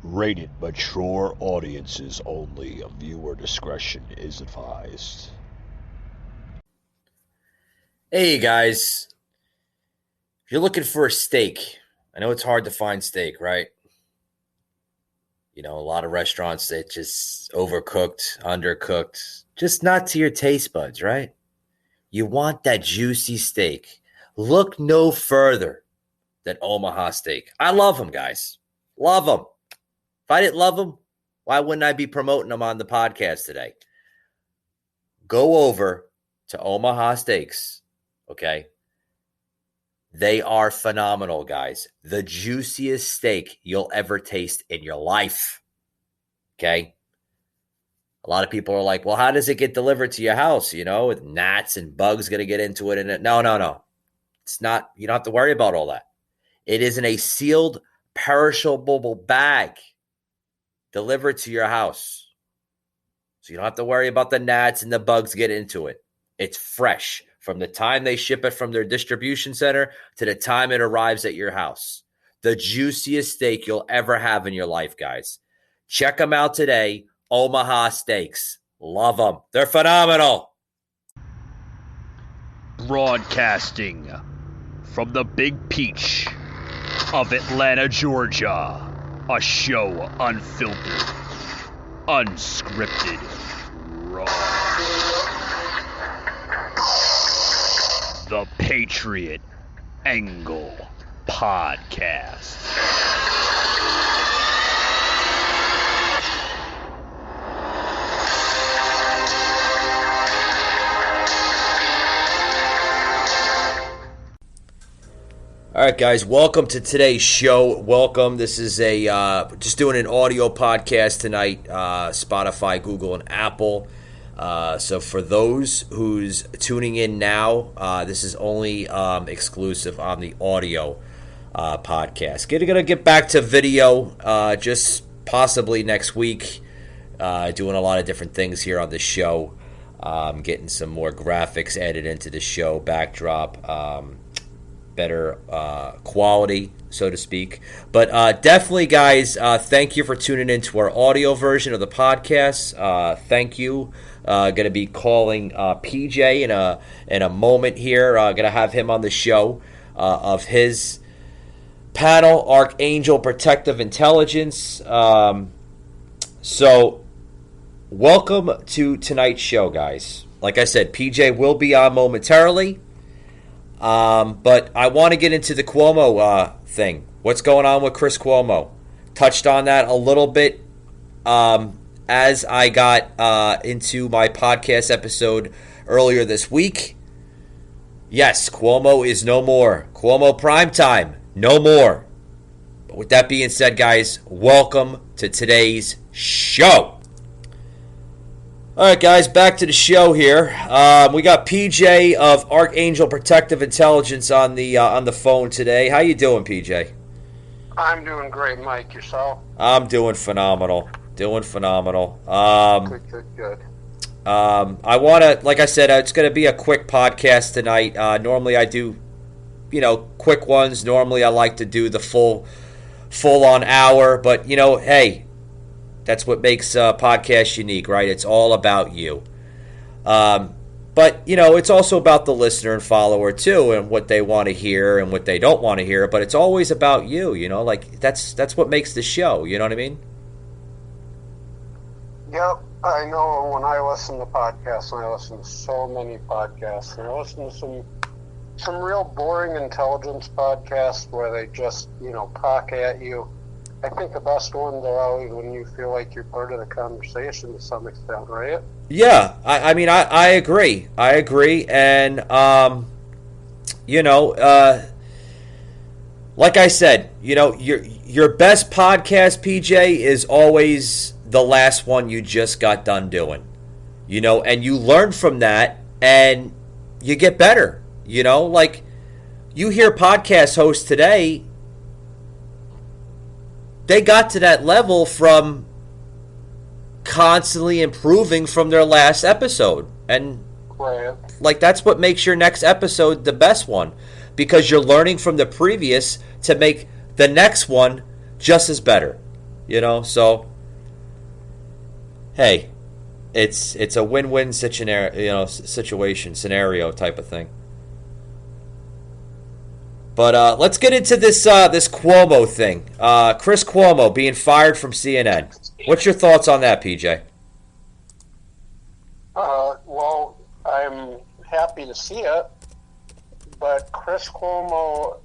Rated mature audiences only. Viewer discretion is advised. Hey guys, if you're looking for a steak, I know it's hard to find steak, right? You know, a lot of restaurants that just overcooked, undercooked, just not to your taste buds, right? You want that juicy steak. Look no further than Omaha Steak. I love them, guys. Love them. If I didn't love them, why wouldn't I be promoting them on the podcast today? Go over to Omaha Steaks, okay? They are phenomenal, guys. The juiciest steak you'll ever taste in your life. Okay? A lot of people are like, well, how does it get delivered to your house? You know, with gnats and bugs going to get into it. And no. It's not, you don't have to worry about all that. It is in a sealed, perishable bag delivered to your house. So you don't have to worry about the gnats and the bugs get into it. It's fresh. From the time they ship it from their distribution center to the time it arrives at your house. The juiciest steak you'll ever have in your life, guys. Check them out today. Omaha Steaks. Love them. They're phenomenal. Broadcasting from the Big Peach of Atlanta, Georgia. A show unfiltered, unscripted, raw. The Patriot Angle Podcast. All right, guys, welcome to today's show. Welcome. This is just doing an audio podcast tonight, Spotify, Google, and Apple. So for those who's tuning in now, this is only exclusive on the audio podcast. Gonna get back to video just possibly next week. Doing a lot of different things here on the show. Getting some more graphics added into the show, backdrop, better quality, so to speak. But definitely, guys, thank you for tuning in to our audio version of the podcast. Thank you. Going to be calling PJ in a moment here. Going to have him on the show of his panel, Archangel Protective Intelligence. So welcome to tonight's show, guys. Like I said, PJ will be on momentarily. But I want to get into the Cuomo thing. What's going on with Chris Cuomo? Touched on that a little bit as I got into my podcast episode earlier this week. Yes, Cuomo is no more. Cuomo primetime, no more. But with that being said, guys, welcome to today's show. All right, guys, back to the show here. We got PJ of Archangel Protective Intelligence on the phone today. How you doing, PJ? I'm doing great, Mike. Yourself? I'm doing phenomenal. Good. I want to, like I said, it's going to be a quick podcast tonight. Normally I do, quick ones. Normally I like to do the full-on hour. But, hey, that's what makes podcasts unique, right? It's all about you. But, it's also about the listener and follower, too, and what they want to hear and what they don't want to hear. But it's always about you, Like, that's what makes the show, you know what I mean? Yep. I know when I listen to podcasts, and I listen to so many podcasts, and I listen to some real boring intelligence podcasts where they just, pock at you. I think the best ones are always when you feel like you're part of the conversation to some extent, right? Yeah, I mean, I agree. And, like I said, your best podcast, PJ, is always the last one you just got done doing. And you learn from that and you get better. Like you hear podcast hosts today, they got to that level from constantly improving from their last episode. And like that's what makes your next episode the best one, because you're learning from the previous to make the next one just as better. So hey, it's a win-win scenario type of thing. But let's get into this Cuomo thing. Chris Cuomo being fired from CNN. What's your thoughts on that, PJ? Well, I'm happy to see it, but Chris Cuomo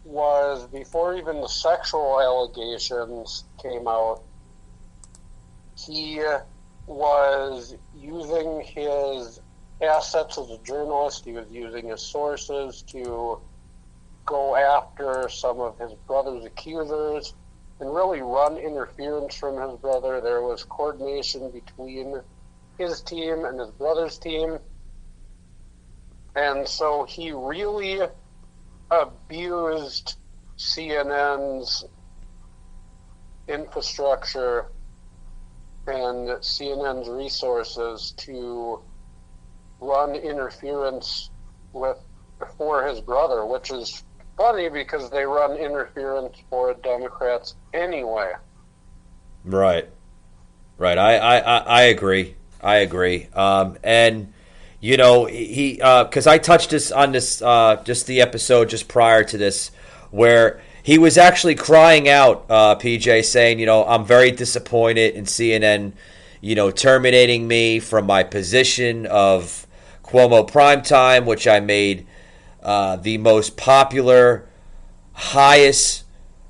was, before even the sexual allegations came out, he was using his assets as a journalist. He was using his sources to go after some of his brother's accusers and really run interference from his brother. There was coordination between his team and his brother's team. And so he really abused CNN's infrastructure and CNN's resources to run interference for his brother, which is funny because they run interference for Democrats anyway. Right. I agree. And he because I touched this on this just the episode just prior to this, where he was actually crying out, PJ, saying, I'm very disappointed in CNN, terminating me from my position of Cuomo Primetime, which I made the most popular, highest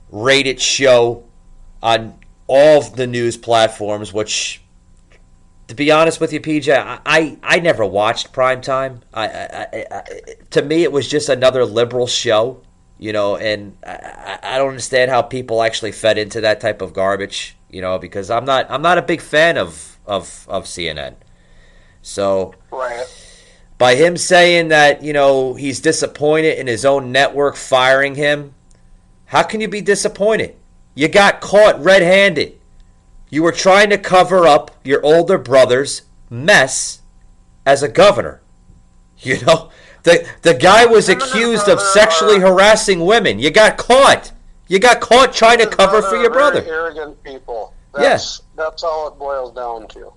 rated show on all of the news platforms, which, to be honest with you, PJ, I never watched Primetime. To me, it was just another liberal show, and I don't understand how people actually fed into that type of garbage, because I'm not a big fan of CNN. So, right. By him saying that, he's disappointed in his own network firing him, how can you be disappointed? You got caught red-handed. You were trying to cover up your older brother's mess as a governor. The guy was accused of sexually harassing women. You got caught. You got caught trying to cover for your brother. Arrogant people. Yes. That's all it boils down to.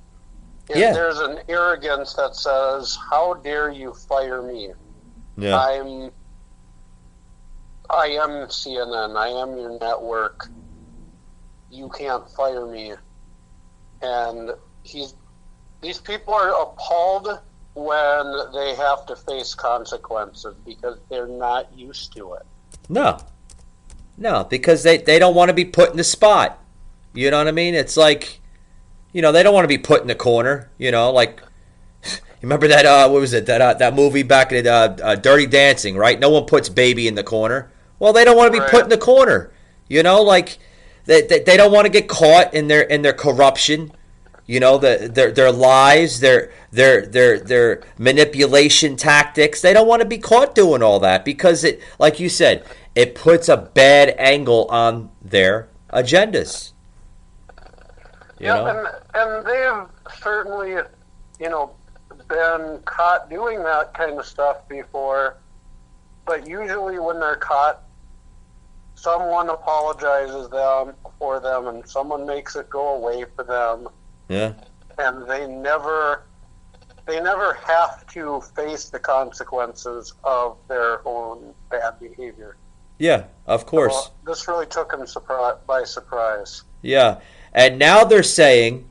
Yeah. There's an arrogance that says, "How dare you fire me? Yeah. I am CNN. I am your network. You can't fire me." And these people are appalled when they have to face consequences because they're not used to it. No, because they don't want to be put in the spot. You know what I mean? It's like, they don't want to be put in the corner. Like, you remember that, what was it, that movie back in Dirty Dancing, right? No one puts baby in the corner. Well, they don't want to be put in the corner. Like, they don't want to get caught in their corruption. Their lies, their manipulation tactics. They don't want to be caught doing all that because it, like you said, it puts a bad angle on their agendas. And they've certainly, been caught doing that kind of stuff before. But usually when they're caught, someone apologizes for them and someone makes it go away for them. Yeah. And they never have to face the consequences of their own bad behavior. Yeah, of course. So this really took them by surprise. Yeah. And now they're saying,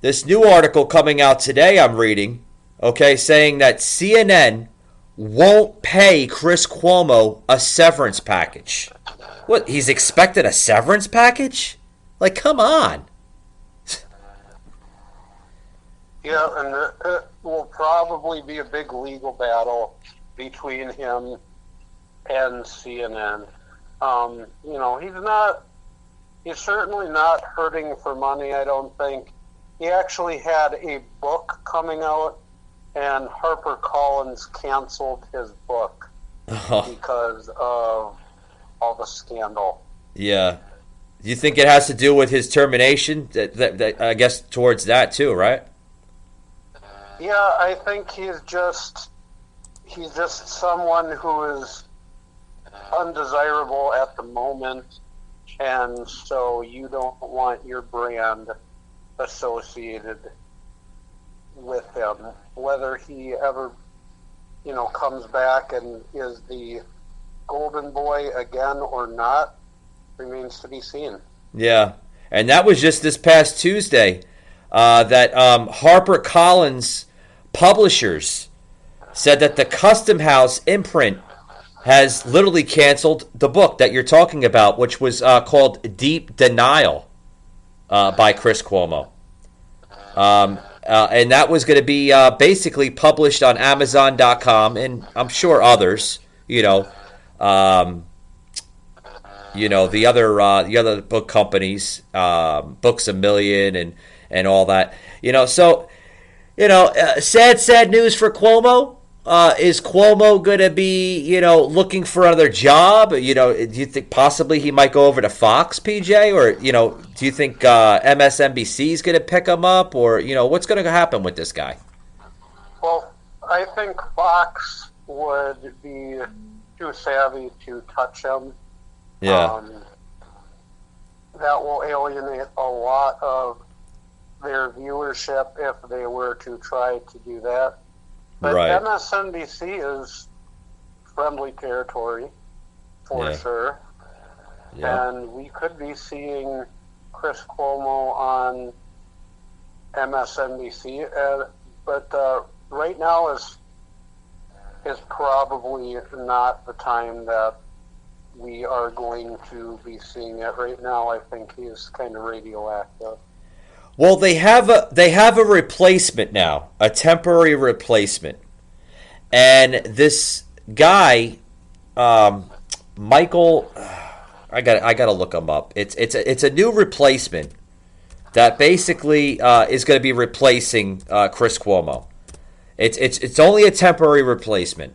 this new article coming out today I'm reading, saying that CNN won't pay Chris Cuomo a severance package. What, he's expected a severance package? Like, come on. Yeah, and it will probably be a big legal battle between him and CNN. He's certainly not hurting for money, I don't think. He actually had a book coming out, and HarperCollins canceled his book because of all the scandal. Yeah. Do you think it has to do with his termination? That I guess towards that too, right? Yeah, I think he's just someone who is undesirable at the moment. and so you don't want your brand associated with him. Whether he ever, comes back and is the golden boy again or not remains to be seen. Yeah, and that was just this past Tuesday that HarperCollins publishers said that the Custom House imprint has literally canceled the book that you're talking about, which was called Deep Denial by Chris Cuomo. And that was going to be basically published on Amazon.com and I'm sure others, the other book companies, Books A Million and all that. Sad news for Cuomo. Is Cuomo going to be, looking for another job? Do you think possibly he might go over to Fox, PJ? Or, do you think MSNBC is going to pick him up? Or, what's going to happen with this guy? Well, I think Fox would be too savvy to touch him. Yeah. That will alienate a lot of their viewership if they were to try to do that. But right. MSNBC is friendly territory for sure. Yeah. And we could be seeing Chris Cuomo on MSNBC. But right now is probably not the time that we are going to be seeing it. Right now, I think he is kind of radioactive. Well, they have a replacement now, a temporary replacement, and this guy, Michael, I got to look him up. It's a new replacement that basically is going to be replacing Chris Cuomo. It's only a temporary replacement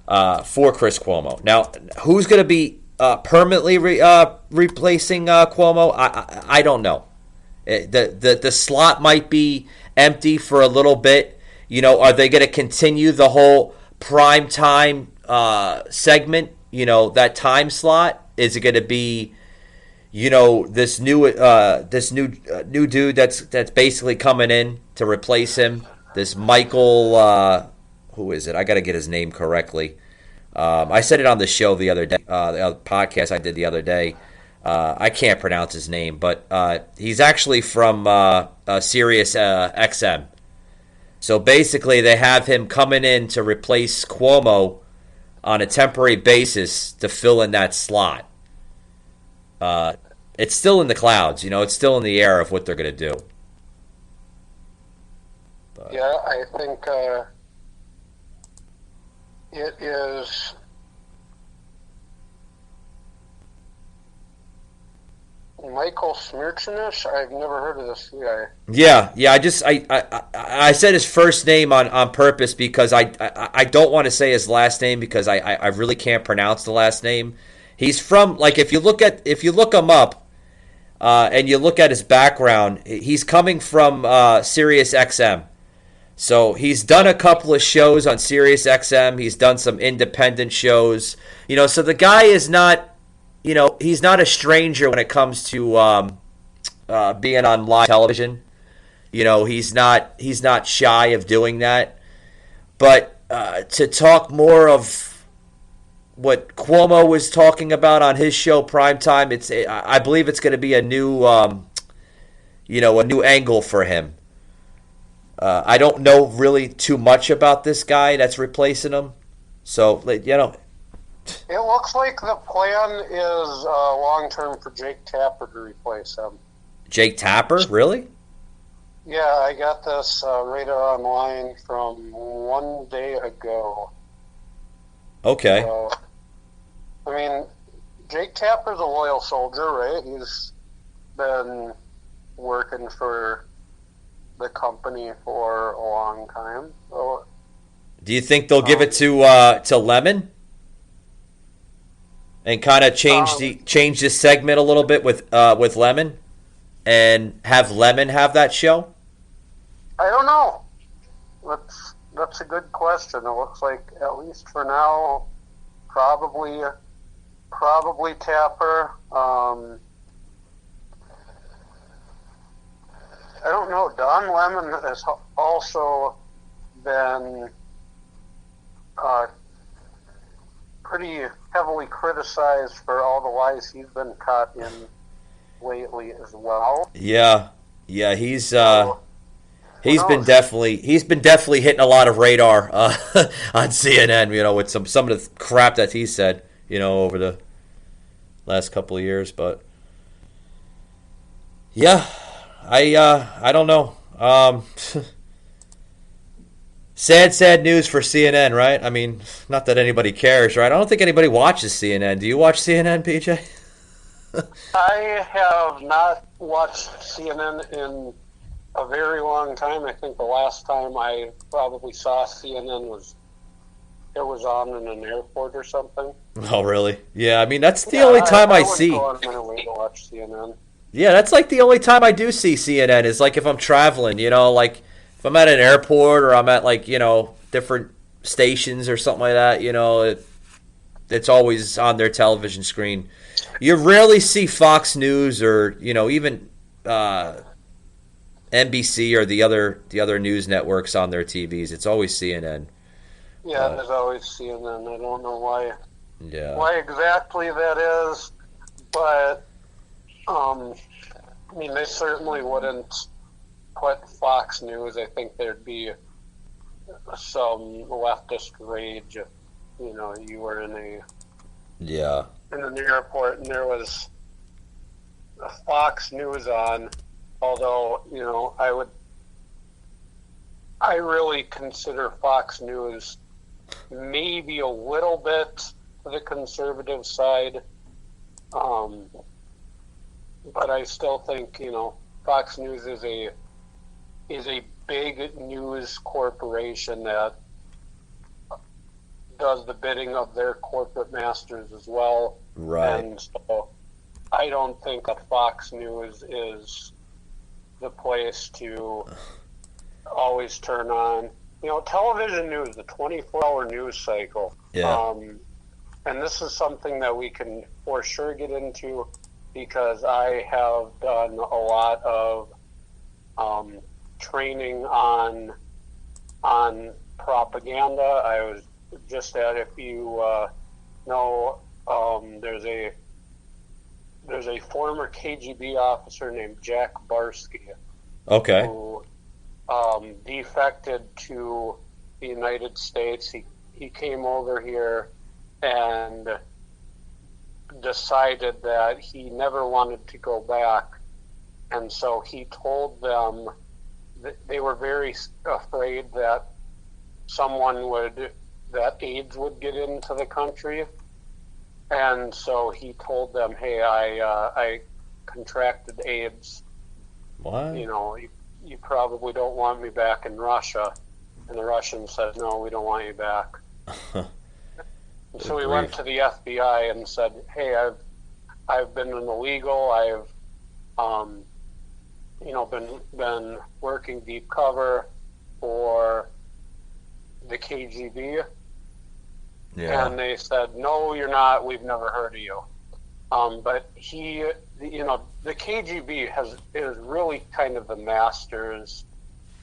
for Chris Cuomo. Now, who's going to be permanently replacing Cuomo? I don't know. The slot might be empty for a little bit. Are they going to continue the whole prime time segment? That time slot? Is it going to be, this new dude that's basically coming in to replace him? This Michael, who is it? I got to get his name correctly. I said it on the show the other day, the other podcast I did the other day. I can't pronounce his name, but he's actually from Sirius XM. So basically, they have him coming in to replace Cuomo on a temporary basis to fill in that slot. It's still in the clouds, it's still in the air of what they're going to do. But. Yeah, I think it is. Michael Smirchinish? I've never heard of this guy. Yeah. I said his first name on purpose because I don't want to say his last name because I really can't pronounce the last name. He's from, like, if you look him up and you look at his background, he's coming from Sirius XM. So he's done a couple of shows on Sirius XM. He's done some independent shows. So the guy is not, he's not a stranger when it comes to being on live television. He's not shy of doing that. But to talk more of what Cuomo was talking about on his show Primetime, I believe it's going to be a new, a new angle for him. I don't know really too much about this guy that's replacing him. So, It looks like the plan is long-term for Jake Tapper to replace him. Jake Tapper? Really? Yeah, I got this radar online from 1 day ago. Okay. So, Jake Tapper's a loyal soldier, right? He's been working for the company for a long time. So, do you think they'll give it to Lemon and kind of change this segment a little bit with Lemon and have Lemon have that show? I don't know. That's a good question. It looks like, at least for now, probably Tapper. Don Lemon has also been pretty heavily criticized for all the lies he's been caught in lately as well. Yeah, he's So, he's been definitely hitting a lot of radar on CNN. With some of the crap that he said, over the last couple of years. But yeah, I don't know. Sad news for CNN, right? I mean, not that anybody cares, right? I don't think anybody watches CNN. Do you watch CNN, PJ? I have not watched CNN in a very long time. I think the last time I probably saw CNN was on in an airport or something. Oh, really? Yeah, I mean, that's the only time I see. Go on my way to watch CNN. Yeah, that's like the only time I do see CNN is like if I'm traveling, like if I'm at an airport or I'm at like, different stations or something like that, it's always on their television screen. You rarely see Fox News or, even NBC or the other news networks on their TVs. It's always CNN. Yeah, there's always CNN. I don't know why. Yeah. Why exactly that is, but I mean, they certainly wouldn't put Fox News. I think there'd be some leftist rage if you were in an airport and there was a Fox News on. Although I really consider Fox News maybe a little bit to the conservative side, but I still think Fox News is a big news corporation that does the bidding of their corporate masters as well. Right. And so I don't think that Fox News is the place to always turn on. Television news, the 24-hour news cycle. Yeah. And this is something that we can for sure get into because I have done a lot of training on propaganda. I was just at, if you know, there's a former KGB officer named Jack Barsky. Okay. Who defected to the United States. He came over here and decided that he never wanted to go back. And so he told them that they were very afraid that that AIDS would get into the country. And so he told them, hey, I contracted AIDS. What? You probably don't want me back in Russia. And the Russians said, no, we don't want you back. So we went to the FBI and said, hey, I've been an illegal. I've been working deep cover for the KGB. Yeah. And they said, no, you're not. We've never heard of you. But the KGB is really kind of the masters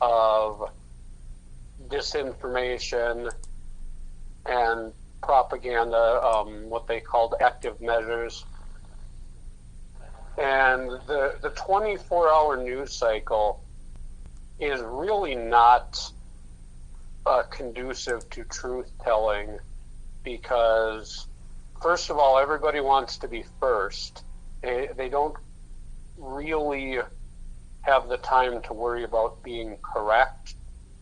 of disinformation and propaganda, what they called active measures. And the 24-hour news cycle is really not conducive to truth-telling because, first of all, everybody wants to be first. They don't really have the time to worry about being correct.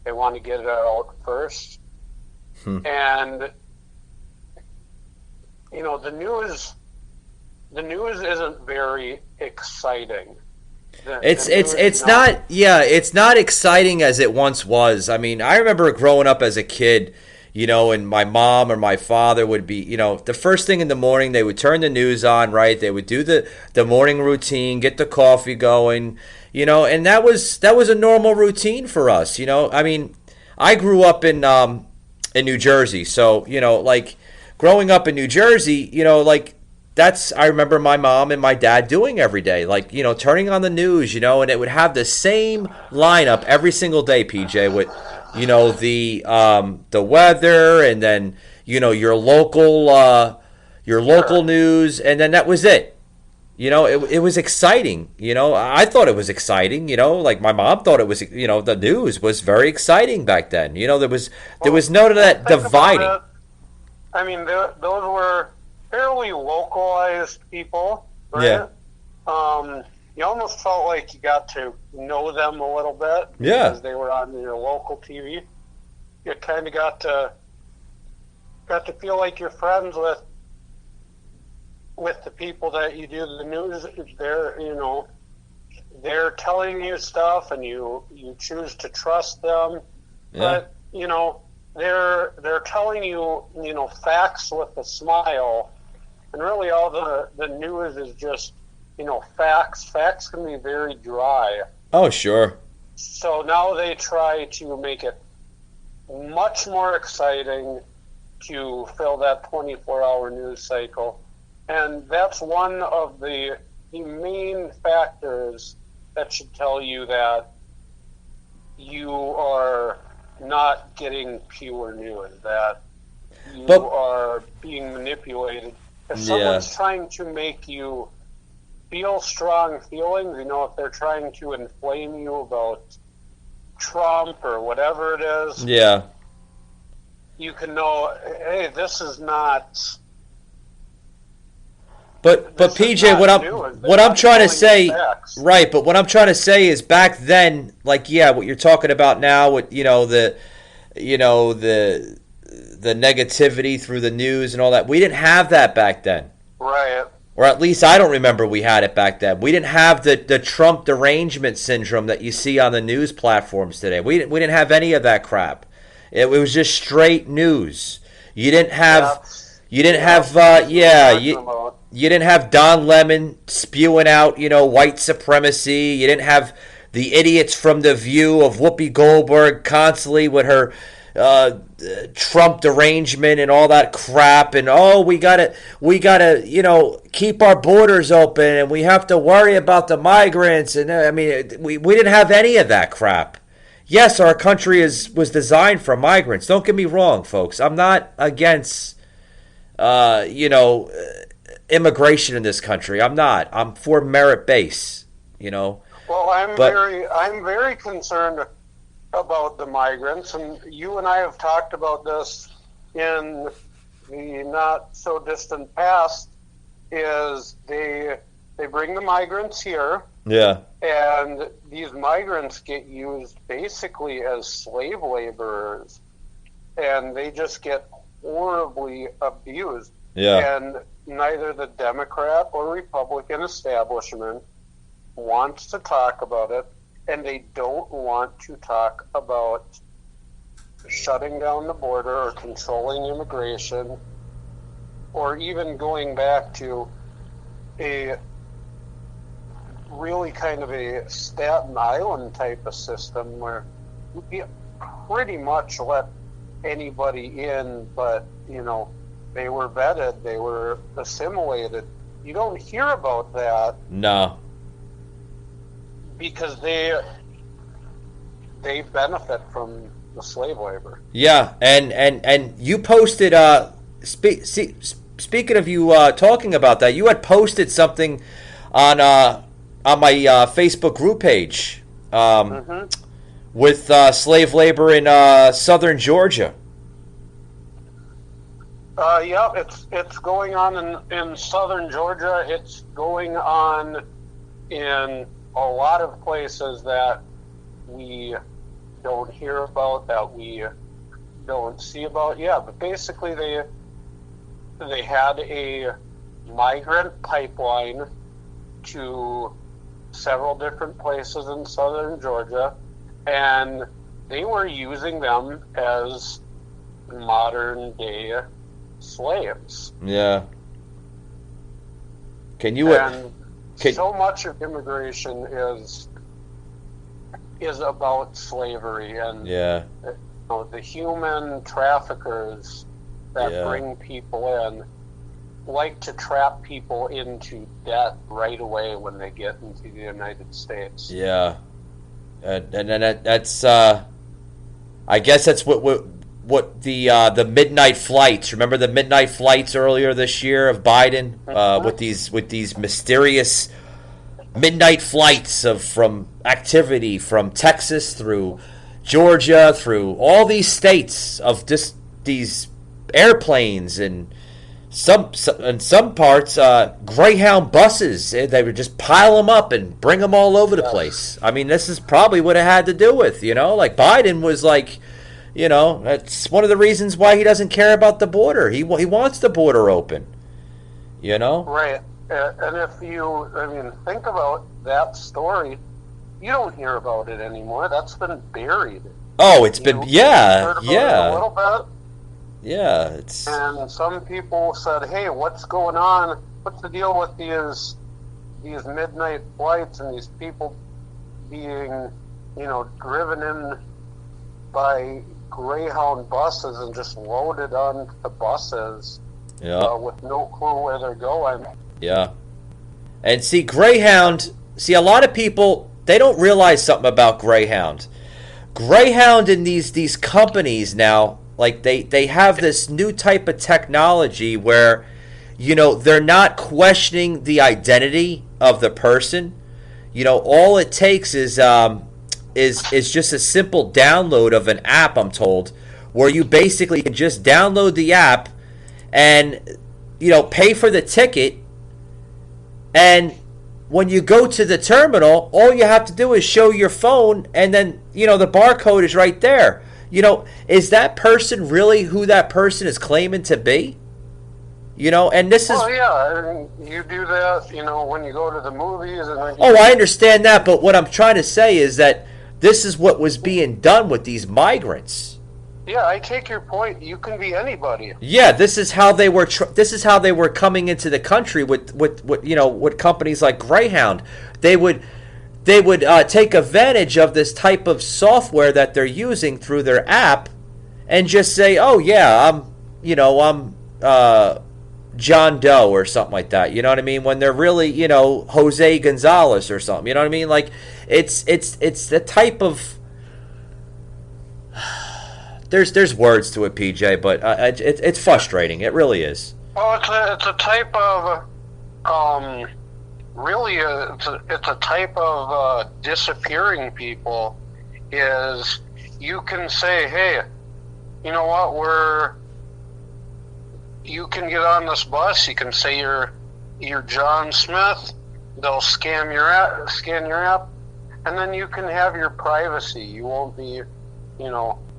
They want to get it out first. And, the news isn't very exciting. It's not exciting as it once was. I mean, I remember growing up as a kid, and my mom or my father would be, the first thing in the morning, they would turn the news on, right? They would do the morning routine, get the coffee going, and that was a normal routine for us, I mean, I grew up in New Jersey, so, like growing up in New Jersey, like that's I remember my mom and my dad doing every day, like, turning on the news, and it would have the same lineup every single day, PJ, with the weather, and then your local news, and then that was it. It was exciting. I thought it was exciting. Like my mom thought it was. The news was very exciting back then. There was none of that dividing. I mean, those were fairly localized people, right? Yeah. You almost felt like you got to know them a little bit because they were on your local TV. You kind of got to feel like you're friends with the people that you do the news. They're telling you stuff, and you choose to trust them. Yeah. But they're telling you facts with a smile, and really all the news is just facts. Facts can be very dry. Oh, sure. So now they try to make it much more exciting to fill that 24-hour news cycle. And that's one of the main factors that should tell you that you are not getting pure news, that you are being manipulated. If someone's trying to make you feel strong feelings, if they're trying to inflame you about Trump or whatever it is, you can know, hey, this is not. But PJ, what I'm trying to say, right? But what I'm trying to say is, back then, like, what you're talking about now, with the negativity through the news and all that, we didn't have that back then, right? Or at least I don't remember we had it back then. We didn't have the Trump derangement syndrome that you see on the news platforms today. We didn't have any of that crap. It was just straight news. You didn't have. You didn't have, you didn't have Don Lemon spewing out, white supremacy. You didn't have the idiots from The View of Whoopi Goldberg constantly with her Trump derangement and all that crap. And we gotta, keep our borders open, and we have to worry about the migrants. And I mean, we didn't have any of that crap. Yes, our country was designed for migrants. Don't get me wrong, folks. I'm not against immigration in this country. I'm not. I'm for merit base. Well, I'm very concerned about the migrants, and you and I have talked about this in the not so distant past. Is they bring the migrants here, and these migrants get used basically as slave laborers, and they just get horribly abused. And neither the Democrat or Republican establishment wants to talk about it, and they don't want to talk about shutting down the border or controlling immigration, or even going back to a really kind of a Staten Island type of system where you pretty much let anybody in, but they were vetted, they were assimilated. You don't hear about that. No. Because they benefit from the slave labor. Yeah, and you posted speaking of you talking about that, you had posted something on my Facebook group page with slave labor in southern Georgia. It's going on in southern Georgia. It's going on in a lot of places that we don't hear about, that we don't see about. But basically they had a migrant pipeline to several different places in southern Georgia, and they were using them as modern day slaves. Yeah. So much of immigration is about slavery and the human traffickers that bring people in. like to trap people into debt right away when they get into the United States. Yeah, and that's I guess that's what the midnight flights. Remember the midnight flights earlier this year of Biden with these mysterious midnight flights from activity from Texas through Georgia through all these states of just these airplanes and in some parts Greyhound buses. They would just pile them up and bring them all over the place. I mean, this is probably what it had to do with, like Biden was like, that's one of the reasons why he doesn't care about the border. He wants the border open, Right. And if think about that story, you don't hear about it anymore. That's been buried. Oh, it's been, yeah. A little bit. Yeah, it's. And some people said, "Hey, what's going on? What's the deal with these midnight flights and these people being, driven in by Greyhound buses and just loaded on the buses with no clue where they're going?" Yeah, and see, Greyhound. See, a lot of people, they don't realize something about Greyhound. Greyhound and these companies now. Like they have this new type of technology where, they're not questioning the identity of the person. All it takes is just a simple download of an app, I'm told, where you basically can just download the app and, pay for the ticket. And when you go to the terminal, all you have to do is show your phone and then, the barcode is right there. Is that person really who that person is claiming to be? And this is... Oh, yeah, you do that, when you go to the movies. I understand that, but what I'm trying to say is that this is what was being done with these migrants. Yeah, I take your point. You can be anybody. Yeah, this is how they were. This is how they were coming into the country with companies like Greyhound. They would take advantage of this type of software that they're using through their app, and just say, "Oh yeah, I'm John Doe or something like that." You know what I mean? When they're really, Jose Gonzalez or something. You know what I mean? Like it's the type of there's words to it, PJ, but it's frustrating. It really is. Well, it's a type of really, it's a type of disappearing people. Is you can say, "Hey, you know what? You can get on this bus. You can say you're John Smith. They'll scan your app, and then you can have your privacy. You won't be,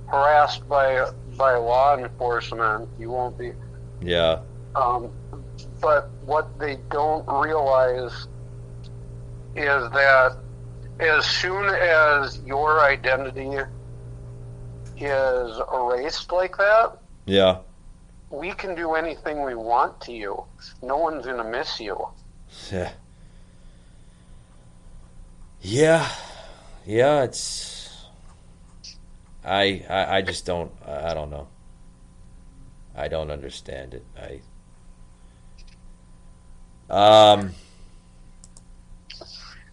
harassed by law enforcement. You won't be." Yeah. But what they don't realize is that as soon as your identity is erased like that, yeah, we can do anything we want to you. No one's going to miss you. Yeah. Yeah, it's... I just don't... I don't know. I don't understand it.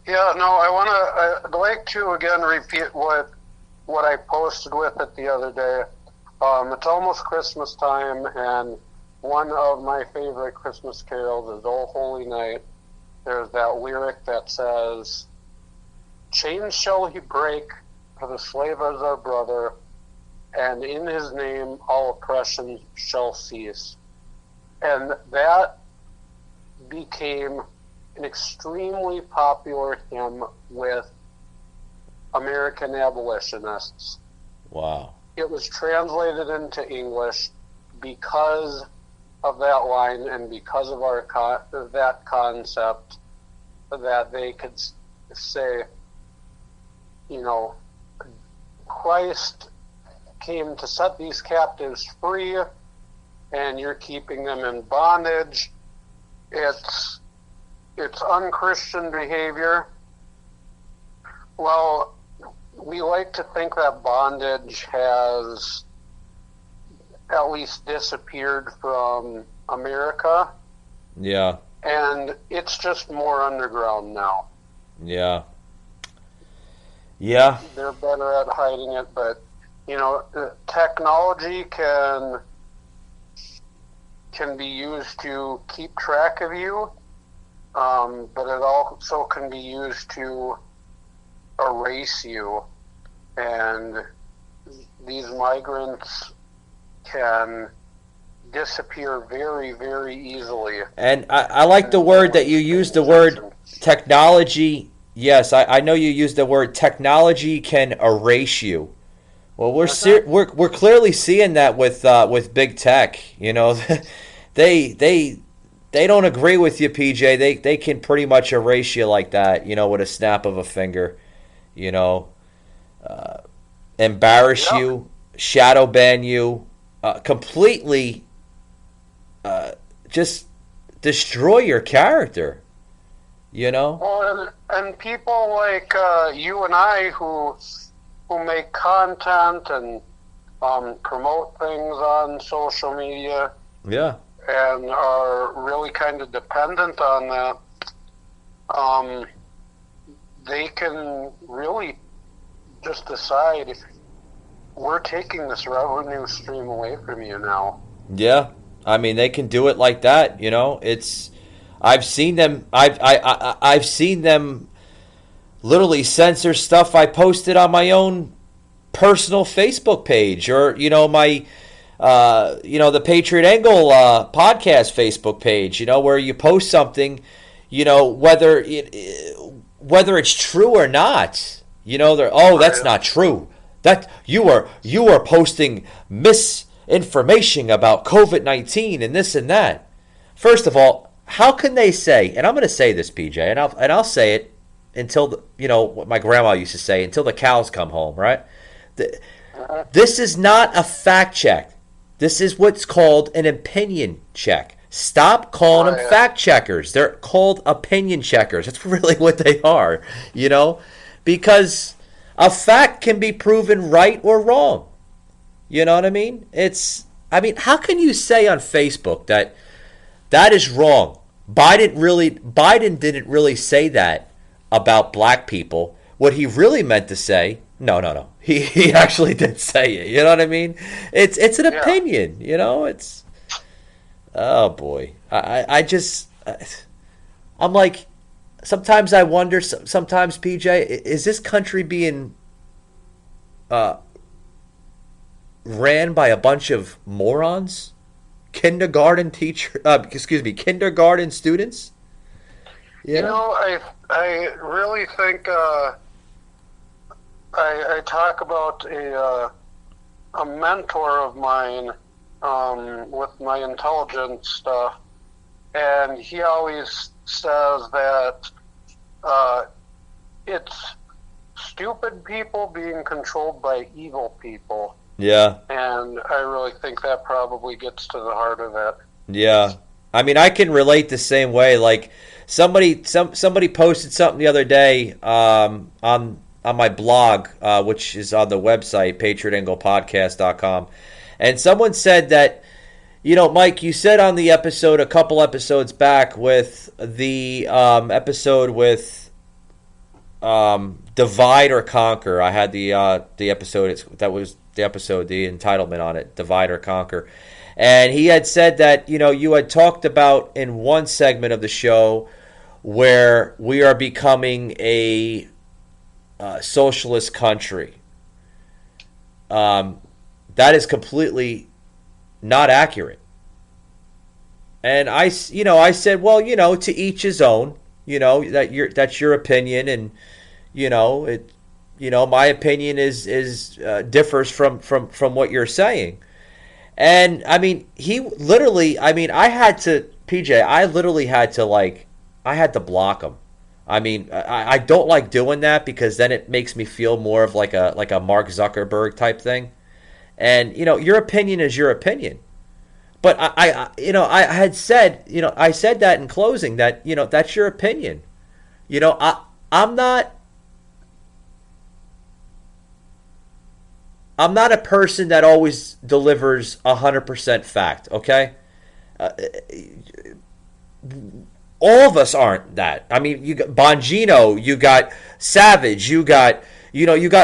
Yeah, no, I'd like to again repeat what I posted with it the other day. It's almost Christmas time, and one of my favorite Christmas carols is "O Holy Night." There's that lyric that says, "Chains shall he break, for the slave is our brother, and in his name all oppression shall cease." And that became an extremely popular hymn with American abolitionists. Wow. It was translated into English because of that line and because of that concept, that they could say, Christ came to set these captives free, and you're keeping them in bondage. It's unchristian behavior. Well, we like to think that bondage has at least disappeared from America, Yeah. And it's just more underground now. Yeah. Yeah. They're better at hiding it, but technology can be used to keep track of you, but it also can be used to erase you. And these migrants can disappear very, very easily. And I like the word that you used, the word technology. Yes, I know you used the word technology can erase you. Well, we're clearly seeing that with big tech. They don't agree with you, PJ. They can pretty much erase you like that. With a snap of a finger. You know, embarrass you, shadow ban you, completely, just destroy your character. Well, and people like you and I who make content and promote things on social media. Yeah. And are really kind of dependent on that. They can really just decide if we're taking this revenue stream away from you now. Yeah, I mean they can do it like that. It's I've seen them. I've seen them literally censor stuff I posted on my own personal Facebook page, or my the Patriot Angle podcast Facebook page. Where you post something, whether it's true or not. That's not true. That you are posting misinformation about COVID-19 and this and that. First of all, how can they say? And I'm going to say this, PJ, and I'll say it until what my grandma used to say, until the cows come home. Right? This is not a fact check. This is what's called an opinion check. Stop calling them fact checkers. They're called opinion checkers. That's really what they are, because a fact can be proven right or wrong. You know what I mean? How can you say on Facebook that is wrong? Biden didn't really say that about black people. What he really meant to say, no. He actually did say it. You know what I mean? It's an opinion. It's, oh boy. I'm like, sometimes I wonder. Sometimes, PJ, is this country being ran by a bunch of morons? Kindergarten students. I really think I talk about a mentor of mine with my intelligence stuff, and he always says that it's stupid people being controlled by evil people. Yeah. And I really think that probably gets to the heart of it. Yeah. I can relate the same way. Like somebody posted something the other day on my blog, which is on the website, patriotanglepodcast.com. And someone said that, Mike, you said on the episode a couple episodes back with the episode with Divide or Conquer. I had the episode, that was the episode, the entitlement on it, Divide or Conquer. And he had said that, you had talked about in one segment of the show where we are becoming a socialist country. That is completely not accurate. And I said, well, to each his own. That's your opinion, and my opinion is differs from what you're saying. And he literally, I had to, PJ, I literally had to I had to block him. I don't like doing that because then it makes me feel more of like a Mark Zuckerberg type thing. And your opinion is your opinion. But I had said, I said that in closing that, that's your opinion. I'm not a person that always delivers 100% fact, okay? all of us aren't that. I mean, you got Bongino, you got Savage, you got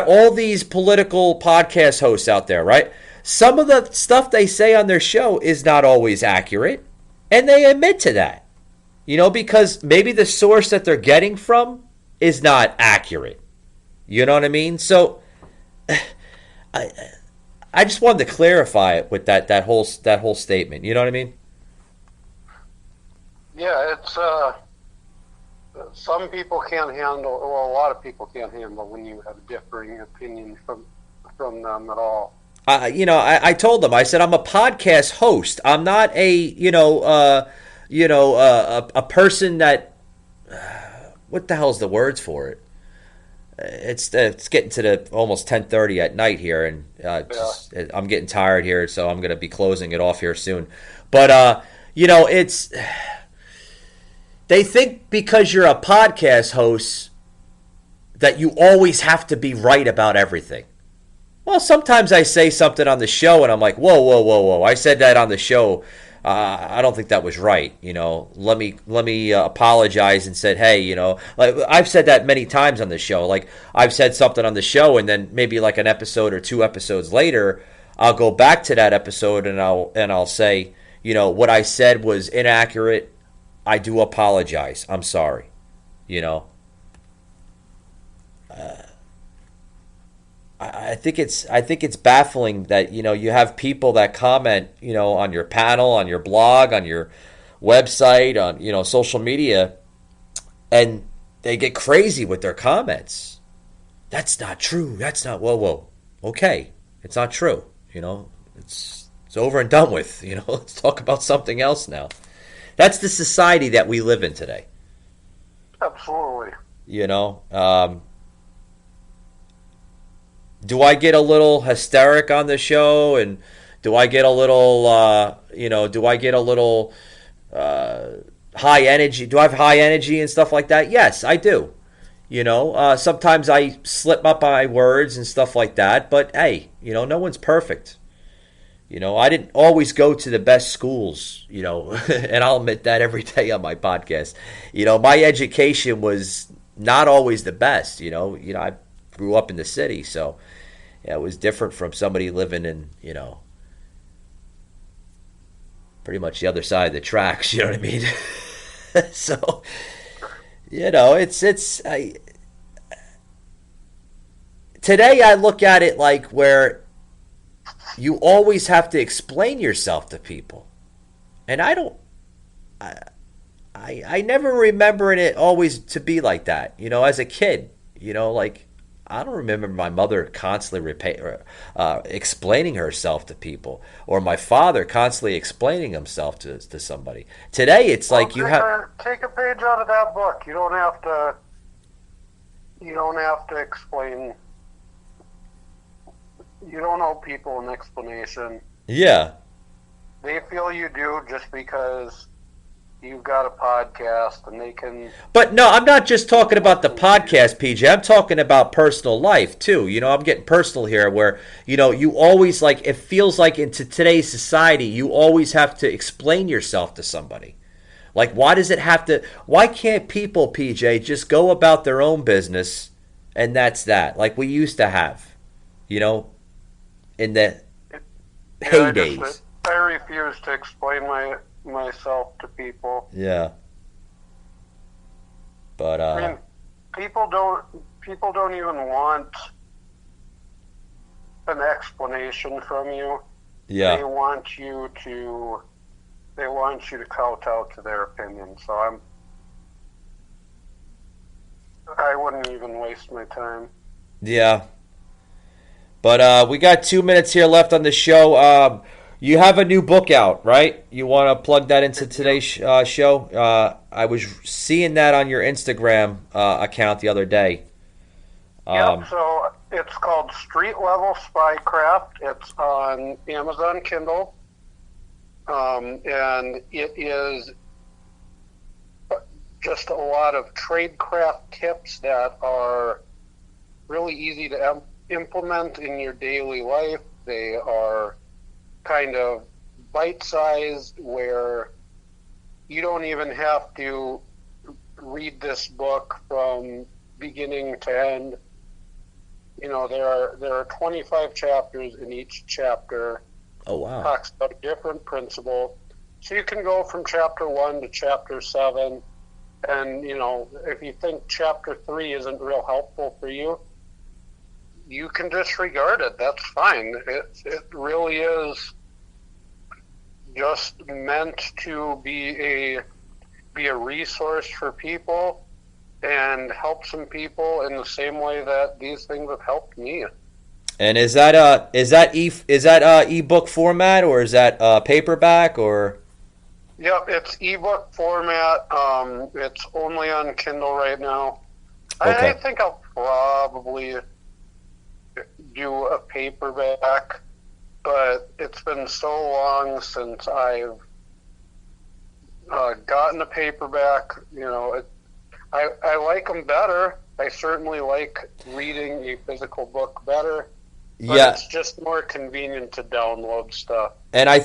all these political podcast hosts out there, right? Some of the stuff they say on their show is not always accurate, and they admit to that. Because maybe the source that they're getting from is not accurate. You know what I mean? So I just wanted to clarify it with that whole statement. You know what I mean? Yeah, it's some people can't handle. Well, a lot of people can't handle when you have differing opinions from them at all. I told them. I said I'm a podcast host. I'm not a a person that. What the hell's the words for it? It's getting to the almost 10:30 at night here, and I'm getting tired here, so I'm gonna be closing it off here soon. But it's they think because you're a podcast host that you always have to be right about everything. Well, sometimes I say something on the show and I'm like, whoa, whoa, whoa, whoa. I said that on the show. I don't think that was right. Let me apologize and said, hey, like I've said that many times on the show. Like I've said something on the show and then maybe like an episode or two episodes later, I'll go back to that episode and I'll say, what I said was inaccurate. I do apologize. I'm sorry. I think it's baffling that you have people that comment on your panel, on your blog, on your website, on social media, and they get crazy with their comments. That's not true. That's not whoa. Okay, it's not true. It's over and done with. Let's talk about something else now. That's the society that we live in today. Absolutely. Do I get a little hysteric on the show, and do I get a little, high energy? Do I have high energy and stuff like that? Yes, I do. Sometimes I slip up my words and stuff like that, but hey, no one's perfect. I didn't always go to the best schools, and I'll admit that every day on my podcast. My education was not always the best. I grew up in the city, so it was different from somebody living in, pretty much the other side of the tracks. You know what I mean? So, today I look at it like where you always have to explain yourself to people, and I never remember it always to be like that. As a kid, like. I don't remember my mother constantly explaining herself to people, or my father constantly explaining himself to somebody. Today, it's like you have take a page out of that book. You don't have to explain. You don't owe people an explanation. Yeah, they feel you do just because you've got a podcast and they can. But no, I'm not just talking about the podcast, PJ. I'm talking about personal life too. I'm getting personal here where, you always it feels like into today's society, you always have to explain yourself to somebody. Like, why can't people, PJ, just go about their own business and that's that? Like we used to have, in the heydays. I refuse to explain myself to people. Yeah. But I mean, people don't even want an explanation from you. Yeah. They want you to kowtow to their opinion. So I wouldn't even waste my time. Yeah. But we got 2 minutes here left on the show. You have a new book out, right? You want to plug that into today's show? I was seeing that on your Instagram account the other day. Yep, so it's called Street Level Spycraft. It's on Amazon Kindle. And it is just a lot of tradecraft tips that are really easy to implement in your daily life. They are kind of bite-sized where you don't even have to read this book from beginning to end. You know, there are 25 chapters, in each chapter Oh, wow. talks about a different principle. So you can go from chapter 1 to chapter 7, and, you know, if you think chapter 3 isn't real helpful for you, you can disregard it. That's fine. It really is just meant to be a resource for people and help some people in the same way that these things have helped me. And is that ebook format, or is that paperback, or? Yep, it's ebook format. It's only on Kindle right now. Okay. I think I'll probably do a paperback, but it's been so long since I've gotten a paperback. You know, I like them better. I certainly like reading a physical book better. But Yeah, it's just more convenient to download stuff. and I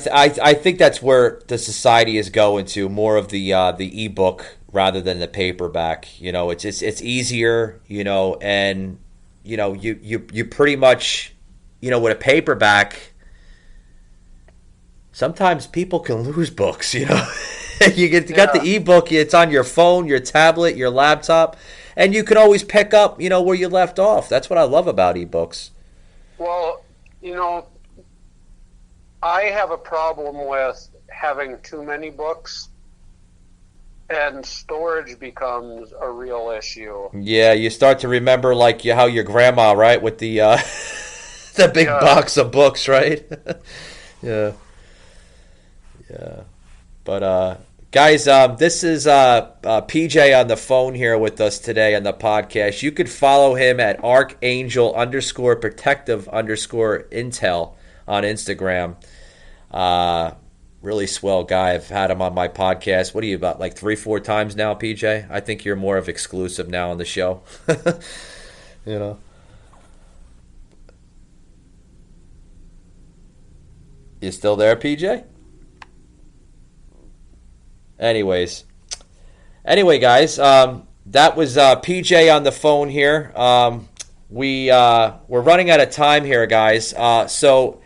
think that's where the society is going to, more of the ebook rather than the paperback. You know, it's easier. You know, and you know you pretty much, you know, with a paperback, sometimes people can lose books. You know, you got the ebook. It's on your phone, your tablet, your laptop, and you can always pick up, you know, where you left off. That's what I love about ebooks. Well, you know, I have a problem with having too many books, and storage becomes a real issue. Yeah, you start to remember like how your grandma, right, with the the big box of books, right? Yeah, yeah. But guys, this is PJ on the phone here with us today on the podcast. You could follow him at Archangel_Protective_Intel on Instagram. Really swell guy. I've had him on my podcast. What are you, about like 3-4 times now, PJ? I think you're more of exclusive now on the show. You know. You still there, PJ? Anyway, guys, that was PJ on the phone here. We're running out of time here, guys. So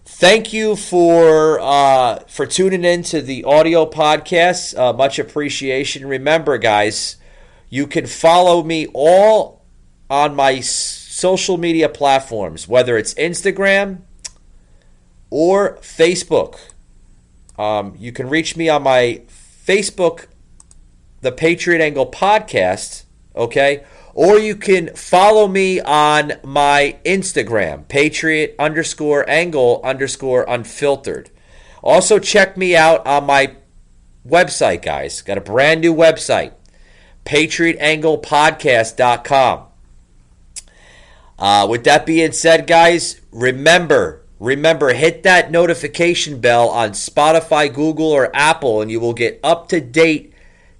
thank you for tuning in to the audio podcast. Much appreciation. Remember, guys, you can follow me all on my social media platforms, whether it's Instagram or Facebook. You can reach me on my Facebook, the Patriot Angle Podcast, okay? Or you can follow me on my Instagram, Patriot_Angle_Unfiltered. Also check me out on my website, guys. Got a brand new website, PatriotAnglePodcast.com. With that being said, guys, remember, hit that notification bell on Spotify, Google, or Apple, and you will get up-to-date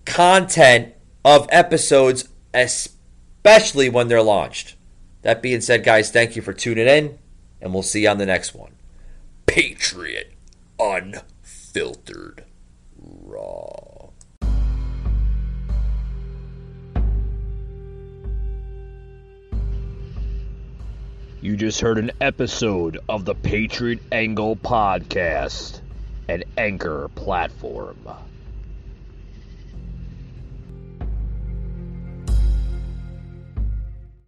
content of episodes, especially when they're launched. That being said, guys, thank you for tuning in, and we'll see you on the next one. Patriot Unfiltered Raw. You just heard an episode of the Patriot Angle Podcast, an Anchor platform.